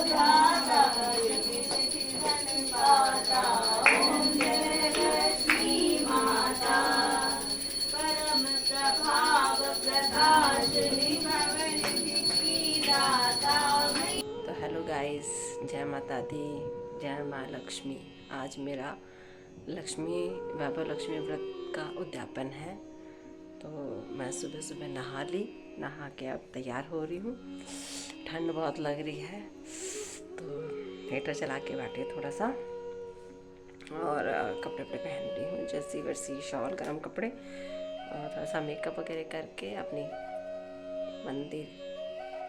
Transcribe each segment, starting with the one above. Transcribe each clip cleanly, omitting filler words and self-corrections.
दाता जगत जीवन पाता। ओम जय लक्ष्मी माता परम प्रभाव प्रकाशिनी भवन की दाता। तो हेलो गाइस, जय माता दी, जय माँ लक्ष्मी। आज मेरा वैभव लक्ष्मी व्रत का उद्यापन है। तो मैं सुबह सुबह नहा के अब तैयार हो रही हूँ। ठंड बहुत लग रही है तो हीटर चला के बैठे थोड़ा सा, और कपड़े पहन रही हूँ, जर्सी वर्सी शॉल गर्म कपड़े, और थोड़ा सा मेकअप वगैरह करके अपनी मंदिर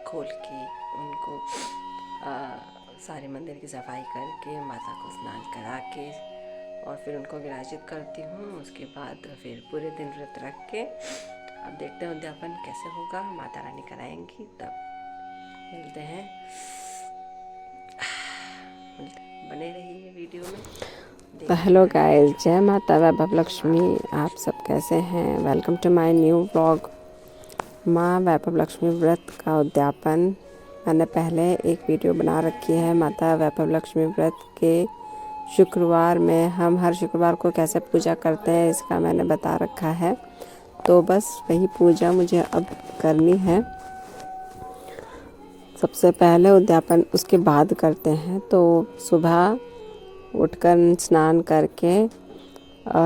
खोल के उनको सारे मंदिर की सफाई करके माता को स्नान करा के और फिर उनको विराजित करती हूँ। उसके बाद फिर पूरे दिन व्रत रख के अब देखते हैं उद्यापन कैसे होगा। माता रानी कराएंगी, तब मिलते हैं। बने रहिए वीडियो में। तो हेलो गाइस, जय माता वैभव लक्ष्मी। आप सब कैसे हैं? Welcome to my new vlog. माँ वैभव लक्ष्मी व्रत का उद्यापन मैंने पहले एक वीडियो बना रखी है। माता वैभव लक्ष्मी व्रत के शुक्रवार में हम हर शुक्रवार को कैसे पूजा करते हैं इसका मैंने बता रखा है। तो बस वही पूजा मुझे अब करनी है। सबसे पहले उद्यापन उसके बाद करते हैं। तो सुबह उठकर स्नान करके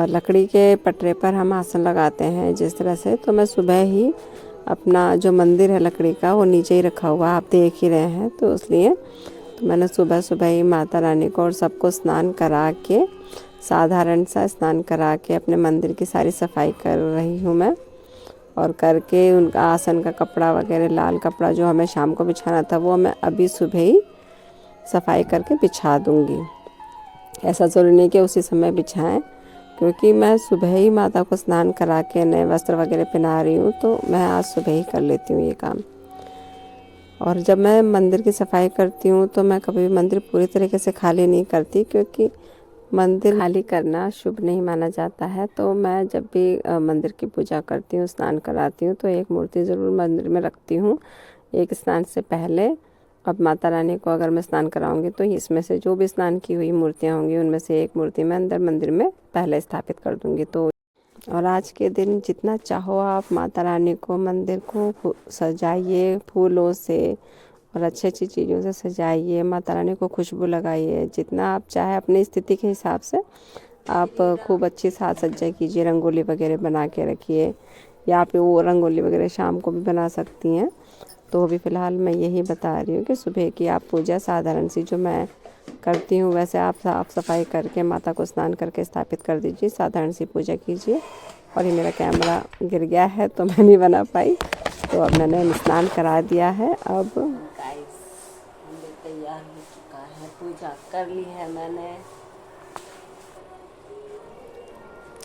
लकड़ी के पटरे पर हम आसन लगाते हैं जिस तरह से। तो मैं सुबह ही अपना जो मंदिर है लकड़ी का वो नीचे ही रखा हुआ, आप देख ही रहे हैं। तो इसलिए तो मैंने सुबह सुबह ही माता रानी को और सबको स्नान करा के, साधारण सा स्नान करा के अपने मंदिर की सारी सफाई कर रही हूँ मैं। और करके उनका आसन का कपड़ा वगैरह, लाल कपड़ा जो हमें शाम को बिछाना था वो मैं अभी सुबह ही सफाई करके बिछा दूँगी। ऐसा ज़रूरी नहीं कि उसी समय बिछाएं, क्योंकि मैं सुबह ही माता को स्नान करा के नए वस्त्र वगैरह पहना रही हूँ। तो मैं आज सुबह ही कर लेती हूँ ये काम। और जब मैं मंदिर की सफाई करती हूँ तो मैं कभी भी मंदिर पूरी तरीके से खाली नहीं करती, क्योंकि मंदिर खाली करना शुभ नहीं माना जाता है। तो मैं जब भी मंदिर की पूजा करती हूँ, स्नान कराती हूँ, तो एक मूर्ति ज़रूर मंदिर में रखती हूँ एक स्नान से पहले। अब माता रानी को अगर मैं स्नान कराऊंगी तो इसमें से जो भी स्नान की हुई मूर्तियाँ होंगी उनमें से एक मूर्ति मैं अंदर मंदिर में पहले स्थापित कर दूंगी। तो और आज के दिन जितना चाहो आप माता रानी को, मंदिर को सजाइए फूलों से और अच्छी अच्छी चीज़ों से सजाइए। माता रानी को खुशबू लगाइए, जितना आप चाहे अपनी स्थिति के हिसाब से आप खूब अच्छी साज सज्जा कीजिए। रंगोली वगैरह बना के रखिए, या आप वो रंगोली वगैरह शाम को भी बना सकती हैं। तो अभी फ़िलहाल मैं यही बता रही हूँ कि सुबह की आप पूजा साधारण सी जो मैं करती हूँ वैसे आप साफ सफाई करके माता को स्नान करके स्थापित कर दीजिए, साधारण सी पूजा कीजिए। और ये मेरा कैमरा गिर गया है तो मैं नहीं बना पाई, तो अब मैंने स्नान करा दिया है। अब गाइस, मंदिर तैयार हो चुका है, पूजा कर ली है मैंने।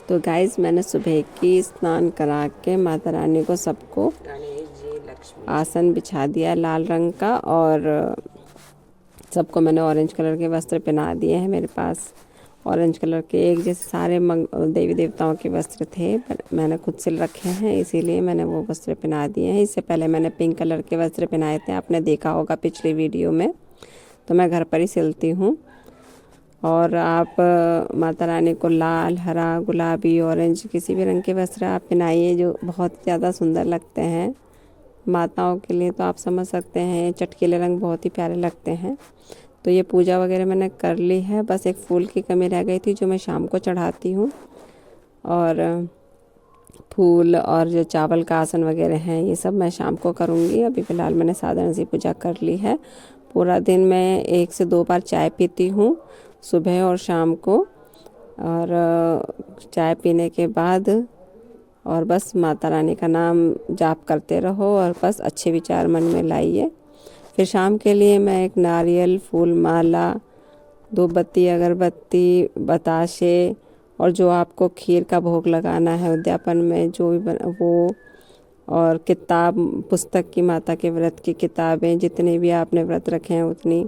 तो गाइस, मैंने सुबह की स्नान करा के माता रानी को सबको आसन बिछा दिया लाल रंग का, और सबको मैंने ऑरेंज कलर के वस्त्र पहना दिए हैं। मेरे पास ऑरेंज कलर के एक जैसे सारे देवी देवताओं के वस्त्र थे, पर मैंने खुद सिल रखे हैं इसीलिए मैंने वो वस्त्र पहना दिए हैं। इससे पहले मैंने पिंक कलर के वस्त्र पहनाए थे, आपने देखा होगा पिछली वीडियो में। तो मैं घर पर ही सिलती हूँ। और आप माता रानी को लाल, हरा, गुलाबी, ऑरेंज किसी भी रंग के वस्त्र आप पहनाइए जो बहुत ज़्यादा सुंदर लगते हैं। माताओं के लिए तो आप समझ सकते हैं चटकीले रंग बहुत ही प्यारे लगते हैं। तो ये पूजा वगैरह मैंने कर ली है, बस एक फूल की कमी रह गई थी जो मैं शाम को चढ़ाती हूँ। और फूल और जो चावल का आसन वगैरह हैं ये सब मैं शाम को करूँगी। अभी फ़िलहाल मैंने साधारण सी पूजा कर ली है। पूरा दिन मैं 1 से 2 बार चाय पीती हूँ, सुबह और शाम को। और चाय पीने के बाद और बस माता रानी का नाम जाप करते रहो और बस अच्छे विचार मन में लाइए। फिर शाम के लिए मैं एक नारियल, फूल माला, धूपबत्ती, अगरबत्ती, बताशे और जो आपको खीर का भोग लगाना है उद्यापन में जो भी वो, और किताब, पुस्तक की, माता के व्रत की किताबें जितने भी आपने व्रत रखे हैं उतनी,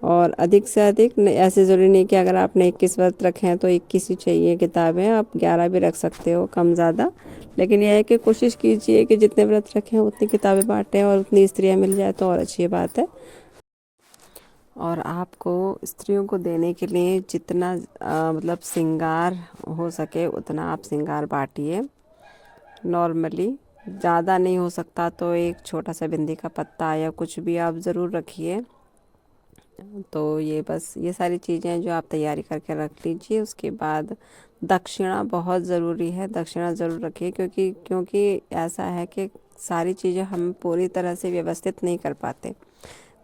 और अधिक से अधिक ऐसे ज़रूरी नहीं कि अगर आपने 21 व्रत रखे हैं तो 21 ही चाहिए किताबें, आप 11 भी रख सकते हो, कम ज़्यादा। लेकिन यह है कि कोशिश कीजिए कि जितने व्रत रखें उतनी किताबें बांटें और उतनी स्त्रियाँ मिल जाए तो और अच्छी बात है। और आपको स्त्रियों को देने के लिए जितना मतलब श्रृंगार हो सके उतना आप श्रृंगार बांटिए। नॉर्मली ज़्यादा नहीं हो सकता तो एक छोटा सा बिंदी का पत्ता या कुछ भी आप ज़रूर रखिए। तो ये बस ये सारी चीज़ें जो आप तैयारी करके रख लीजिए। उसके बाद दक्षिणा बहुत ज़रूरी है, दक्षिणा ज़रूर रखिए, क्योंकि ऐसा है कि सारी चीज़ें हम पूरी तरह से व्यवस्थित नहीं कर पाते,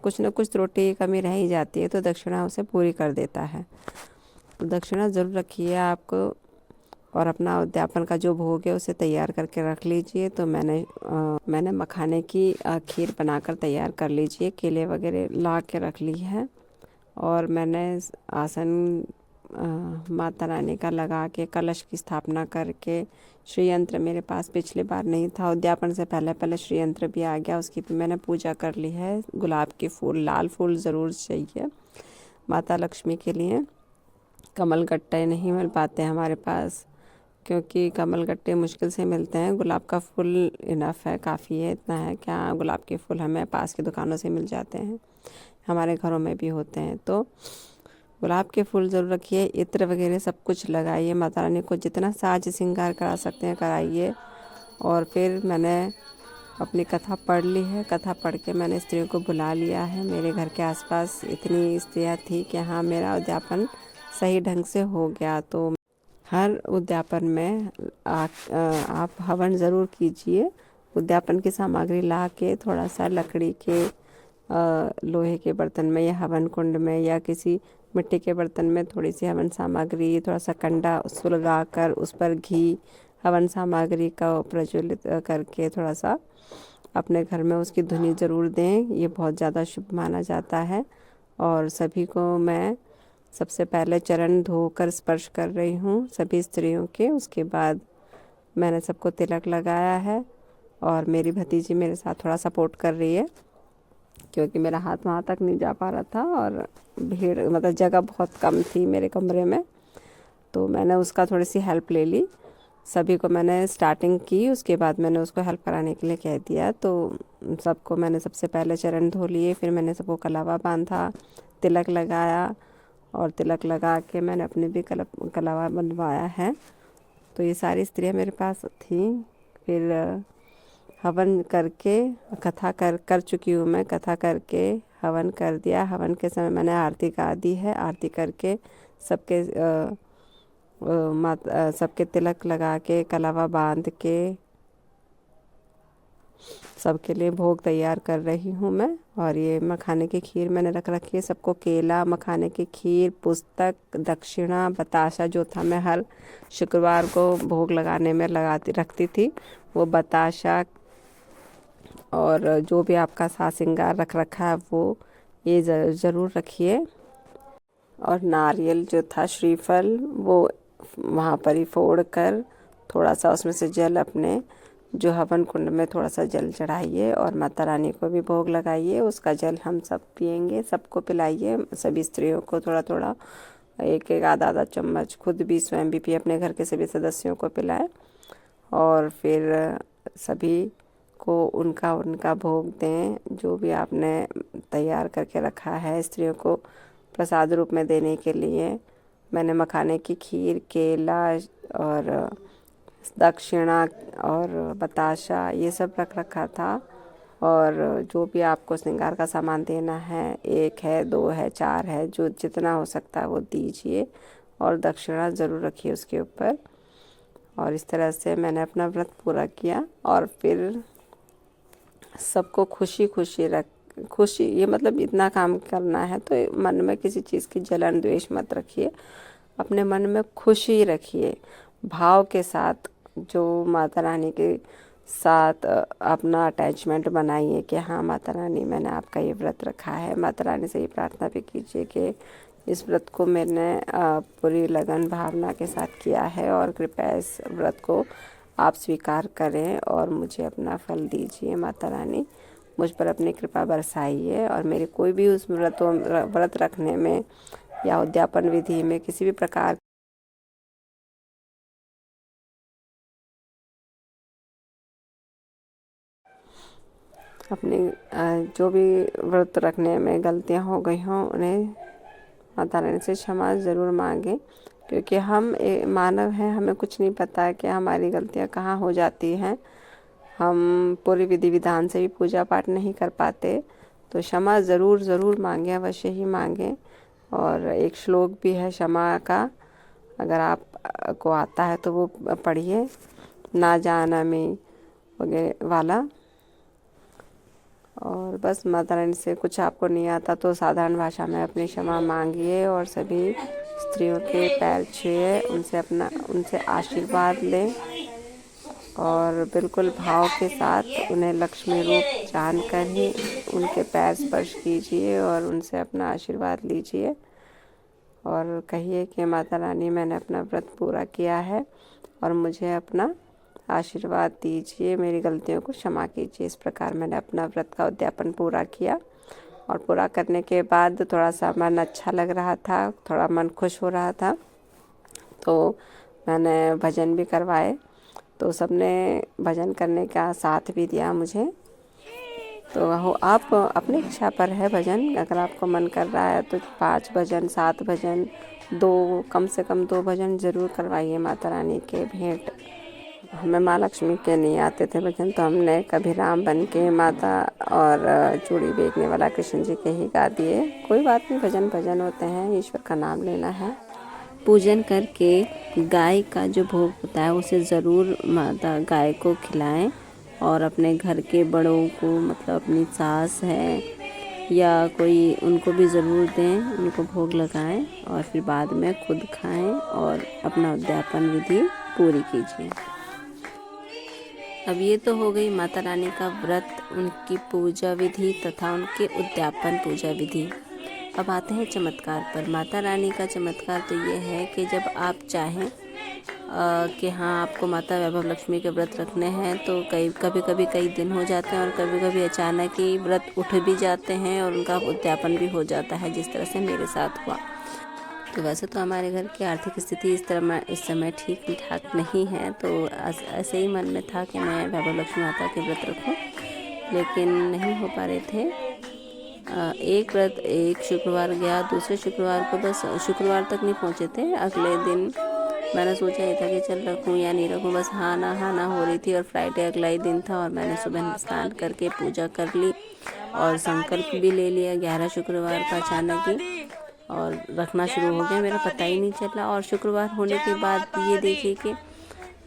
कुछ न कुछ त्रुटि कमी रह ही जाती है, तो दक्षिणा उसे पूरी कर देता है। तो दक्षिणा ज़रूर रखिए आपको। और अपना उद्यापन का जो भोग है उसे तैयार करके रख लीजिए। तो मैंने मखाने की खीर बनाकर तैयार कर लीजिए, केले वगैरह ला के रख ली है। और मैंने आसन माता रानी का लगा के कलश की स्थापना करके, श्री यंत्र मेरे पास पिछली बार नहीं था, उद्यापन से पहले श्री यंत्र भी आ गया, उसकी भी मैंने पूजा कर ली है। गुलाब के फूल, लाल फूल ज़रूर चाहिए माता लक्ष्मी के लिए। कमल गट्टे नहीं मिल पाते हमारे पास, क्योंकि कमल गट्टे मुश्किल से मिलते हैं। गुलाब का फूल इनफ है, काफ़ी है, इतना है क्या गुलाब के फूल हमें पास की दुकानों से मिल जाते हैं, हमारे घरों में भी होते हैं। तो गुलाब के फूल ज़रूर रखिए। इत्र वगैरह सब कुछ लगाइए, माता रानी को जितना साज श्रृंगार करा सकते हैं कराइए। और फिर मैंने अपनी कथा पढ़ ली है, कथा पढ़ के मैंने स्त्रियों को बुला लिया है। मेरे घर के आसपास इतनी स्त्रियां थी कि हाँ, मेरा उद्यापन सही ढंग से हो गया। तो हर उद्यापन में आप हवन ज़रूर कीजिए। उद्यापन की सामग्री ला के थोड़ा सा लकड़ी के लोहे के बर्तन में या हवन कुंड में या किसी मिट्टी के बर्तन में थोड़ी सी हवन सामग्री, थोड़ा सा कंडा सुलगा कर उस पर घी हवन सामग्री का प्रज्वलित करके थोड़ा सा अपने घर में उसकी धुनी ज़रूर दें, ये बहुत ज़्यादा शुभ माना जाता है। और सभी को मैं सबसे पहले चरण धोकर स्पर्श कर रही हूँ सभी स्त्रियों के। उसके बाद मैंने सबको तिलक लगाया है और मेरी भतीजी मेरे साथ थोड़ा सपोर्ट कर रही है, क्योंकि मेरा हाथ वहाँ तक नहीं जा पा रहा था और भीड़ मतलब जगह बहुत कम थी मेरे कमरे में, तो मैंने उसका थोड़ी सी हेल्प ले ली। सभी को मैंने स्टार्टिंग की, उसके बाद मैंने उसको हेल्प कराने के लिए कह दिया। तो सबको मैंने सबसे पहले चरण धो लिए, फिर मैंने सबको कलावा बांधा, तिलक लगाया और तिलक लगा के मैंने अपने भी कलावा बनवाया है। तो ये सारी स्त्रियां मेरे पास थीं। फिर हवन करके कथा कर चुकी हूँ मैं, कथा करके हवन कर दिया। हवन के समय मैंने आरती गा दी है, आरती करके सबके सबके तिलक लगा के कलावा बांध के सबके लिए भोग तैयार कर रही हूँ मैं। और ये मखाने की खीर मैंने रख रखी है। सबको केला, मखाने की खीर, पुस्तक, दक्षिणा, बताशा जो था मैं हर शुक्रवार को भोग लगाने में रखती थी, वो बताशा और जो भी आपका साज श्रृंगार रख रखा है वो ये ज़रूर रखिए। और नारियल जो था, श्रीफल, वो वहाँ पर ही फोड़ कर थोड़ा सा उसमें से जल अपने जो हवन कुंड में थोड़ा सा जल चढ़ाइए और माता रानी को भी भोग लगाइए। उसका जल हम सब पिएंगे, सबको पिलाइए, सभी स्त्रियों को थोड़ा थोड़ा, एक एक आधा चम्मच, खुद भी स्वयं भी पिए, अपने घर के सभी सदस्यों को पिलाए। और फिर सभी को उनका भोग दें, जो भी आपने तैयार करके रखा है स्त्रियों को प्रसाद रूप में देने के लिए। मैंने मखाने की खीर, केला और दक्षिणा और बताशा ये सब रख रखा था। और जो भी आपको श्रृंगार का सामान देना है, 1 है, 2 है, 4 है, जो जितना हो सकता है वो दीजिए और दक्षिणा ज़रूर रखिए उसके ऊपर। और इस तरह से मैंने अपना व्रत पूरा किया। और फिर सबको खुशी, ये मतलब इतना काम करना है तो मन में किसी चीज़ की जलन द्वेष मत रखिए, अपने मन में खुशी रखिए, भाव के साथ जो माता रानी के साथ अपना अटैचमेंट बनाइए कि हाँ माता रानी, मैंने आपका ये व्रत रखा है। माता रानी से ये प्रार्थना भी कीजिए कि इस व्रत को मैंने पूरी लगन भावना के साथ किया है और कृपया इस व्रत को आप स्वीकार करें और मुझे अपना फल दीजिए। माता रानी, मुझ पर अपनी कृपा बरसाइए और मेरे कोई भी उस व्रत रखने में या उद्यापन विधि में किसी भी प्रकार अपनी जो भी व्रत रखने में गलतियां हो गई हों उन्हें माता रानी से क्षमा ज़रूर मांगें, क्योंकि हम मानव हैं, हमें कुछ नहीं पता कि हमारी गलतियां कहाँ हो जाती हैं। हम पूरी विधि विधान से भी पूजा पाठ नहीं कर पाते, तो क्षमा ज़रूर मांगें, अवश्य ही मांगें। और एक श्लोक भी है क्षमा का, अगर आप को आता है तो वो पढ़िए, ना जानामि वगैरह वाला। और बस माता रानी से कुछ आपको नहीं आता तो साधारण भाषा में अपनी क्षमा मांगिए और सभी स्त्रियों के पैर छुए, उनसे आशीर्वाद लें और बिल्कुल भाव के साथ उन्हें लक्ष्मी रूप जानकर ही उनके पैर स्पर्श कीजिए और उनसे अपना आशीर्वाद लीजिए और कहिए कि माता रानी, मैंने अपना व्रत पूरा किया है और मुझे अपना आशीर्वाद दीजिए, मेरी गलतियों को क्षमा कीजिए। इस प्रकार मैंने अपना व्रत का उद्यापन पूरा किया और पूरा करने के बाद थोड़ा सा मन अच्छा लग रहा था, थोड़ा मन खुश हो रहा था, तो मैंने भजन भी करवाए। तो सबने भजन करने का साथ भी दिया मुझे। तो आप अपनी इच्छा पर है भजन, अगर आपको मन कर रहा है तो 5 भजन, 7 भजन, 2 कम से कम 2 भजन ज़रूर करवाइए माता रानी के भेंट। हमें माँ लक्ष्मी के नहीं आते थे भजन, तो हमने कभी राम बन के माता और चूड़ी बेचने वाला कृष्ण जी के ही गा दिए। कोई बात नहीं, भजन होते हैं, ईश्वर का नाम लेना है। पूजन करके गाय का जो भोग होता है उसे ज़रूर माता गाय को खिलाएं और अपने घर के बड़ों को, मतलब अपनी सास है या कोई, उनको भी ज़रूर दें, उनको भोग लगाएं और फिर बाद में खुद खाएं और अपना उद्यापन विधि पूरी कीजिए। अब ये तो हो गई माता रानी का व्रत, उनकी पूजा विधि तथा उनके उद्यापन पूजा विधि। अब आते हैं चमत्कार पर। माता रानी का चमत्कार तो ये है कि जब आप चाहें कि हाँ आपको माता वैभव लक्ष्मी के व्रत रखने हैं तो कभी कभी दिन हो जाते हैं और कभी कभी अचानक ही व्रत उठ भी जाते हैं और उनका उद्यापन भी हो जाता है, जिस तरह से मेरे साथ हुआ। तो वैसे तो हमारे घर की आर्थिक स्थिति इस समय ठीक ठाक नहीं है, तो ऐसे ही मन में था कि मैं वैभव लक्ष्मी माता के व्रत रखूं, लेकिन नहीं हो पा रहे थे। एक शुक्रवार गया, दूसरे शुक्रवार को, बस शुक्रवार तक नहीं पहुंचे थे, अगले दिन मैंने सोचा ये था कि चल रखूं या नहीं रखूं, बस हाँ ना हो रही थी। और फ्राइडे अगला ही दिन था और मैंने सुबह स्नान करके पूजा कर ली और संकल्प भी ले लिया 11 शुक्रवार का अचानक ही, और रखना शुरू हो गया, मेरा पता ही नहीं चला। और शुक्रवार होने के बाद ये देखिए कि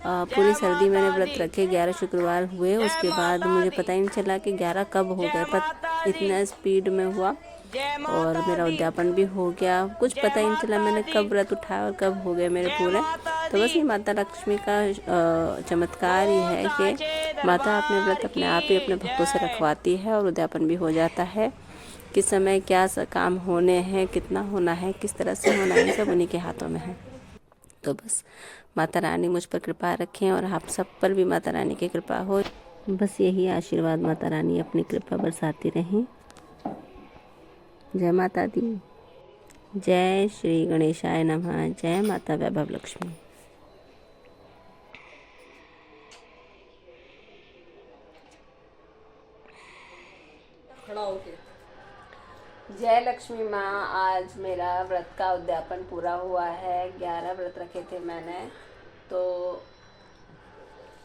पूरी सर्दी मैंने व्रत रखे, 11 शुक्रवार हुए, उसके बाद मुझे पता ही नहीं चला कि 11 कब हो गए, इतना स्पीड में हुआ और मेरा उद्यापन भी हो गया, कुछ पता ही नहीं चला मैंने कब व्रत उठाया और कब हो गए मेरे पूरे। तो बस ये माता लक्ष्मी का चमत्कार ही है कि माता अपने व्रत अपने आप ही अपने भक्तों से रखवाती है और उद्यापन भी हो जाता है। किस समय क्या काम होने हैं, कितना होना है, किस तरह से होना है, सब उन्हीं के हाथों में है। तो बस माता रानी मुझ पर कृपा रखें और आप सब पर भी माता रानी की कृपा हो। बस यही आशीर्वाद, माता रानी अपनी कृपा बरसाती रहें। जय माता दी, जय श्री गणेशाय नमः, जय माता वैभव लक्ष्मी। जय लक्ष्मी माँ, आज मेरा व्रत का उद्यापन पूरा हुआ है। 11 व्रत रखे थे मैंने, तो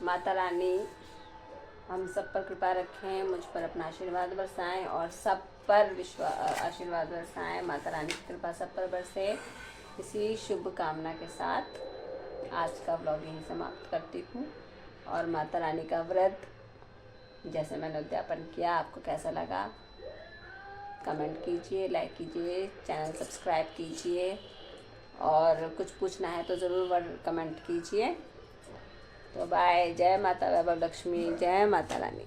माता रानी हम सब पर कृपा रखें, मुझ पर अपना आशीर्वाद बरसाएं और सब पर आशीर्वाद बरसाएं। माता रानी की कृपा सब पर बरसे। इसी शुभ कामना के साथ आज का व्लॉग यहीं समाप्त करती हूँ। और माता रानी का व्रत जैसे मैंने उद्यापन किया, आपको कैसा लगा कमेंट कीजिए, लाइक कीजिए, चैनल सब्सक्राइब कीजिए और कुछ पूछना है तो ज़रूर कमेंट कीजिए। तो बाय, जय माता वैभव लक्ष्मी, जय माता रानी।